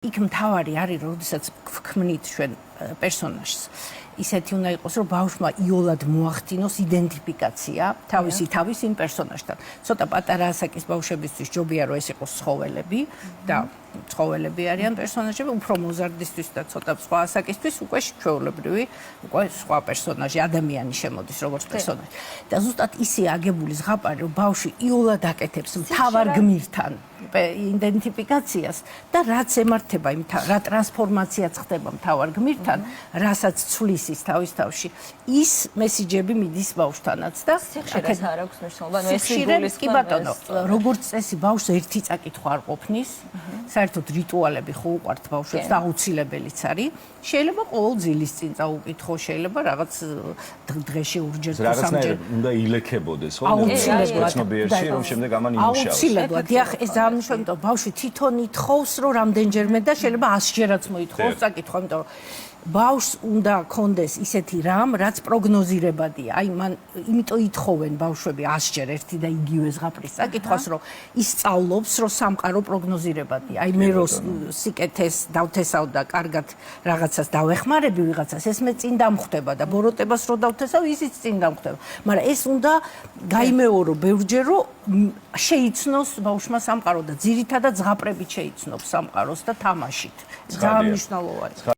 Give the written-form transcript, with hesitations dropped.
იქ მთავარი არის, როდესაც ვქმნით ჩვენ პერსონაჟს. ისეთი უნდა იყოს, რომ ბავშვმა იოლად მოახდინოს იდენტიფიკაცია თავისი თავის იმ პერსონაჟთან. ცოტა პატარა ასაკის ბავშვებისთვის ჯობია რომ ეს იყოს ცხოველები და ცხოველები არიან პერსონაჟები, უფრო მოზარდისთვის და ცოტა სხვა ასაკისთვის უკვე ჩვეულებრივი, უკვე სხვა პერსონაჟი, ადამიანი შემოდის როგორც პერსონაჟი. და ზუსტად ისე აგებული ზღაპარი, რომ ბავშვი იოლად აკეთებს მთავარ გმირთან იდენტიფიკაციას და რაც ემართება იმ რა ტრანსფორმაციაც ხდება მთავარ გმირთან, რასაც ცვლის ის თავის თავში, ის მესიჯები მიდის ბავშვთანაც და ახეთ არ აქვს მნიშვნელობა, ეს იგულისხმება. კი ბატონო, როგორც წესი ბავშვს ერთი წაკითხვა არ ყოფნის, საერთოდ რიტუალები ხო უყვართ ბავშვებს და აუცილებელიც არის. შეიძლება ყოველ ძილის წინ წაუკითხო, შეიძლება რაღაც დღეში ორჯერ თუ სამჯერ უნდა ილექებოდეს, ხო? აუცილებლად რომ შემდეგ ამან იმუშაოს. აუცილებლად, დიახ, ეს ძალიან მნიშვნელოვანია, იმიტომ რომ ბავშვი თვითონ ითხოვს, რომ რამდენჯერმე და შეიძლება 100 ჯერაც მოითხოვოს წაკითხვა, იმიტომ რომ ბავშვს უნდა კონდეს ისეთი რამ, რაც პროგნოზირებადია. აი მან იმიტომ ითხოვენ ბავშვები 100 ჯერ ერთი და იგივე ზღაპრის წაკითხვას, რომ ისწავლობს, რომ სამყარო პროგნოზირებადია. აი მე რო სიკეთეს დავთესავ და კარგად რაღაცას დავეხმარები ვიღაცას, ეს მე წინ დამხვდება და ბოროტებას რო დავთესავ, ისიც წინ დამხვდება. მაგრამ ეს უნდა გაიმეორო ბევრჯერ, რომ შეიცნოს ბავშვმა სამყარო და ძირითადად ზღაპრებით შეიცნობს სამყაროს და თამაშით. ძალიან მნიშვნელოვანია.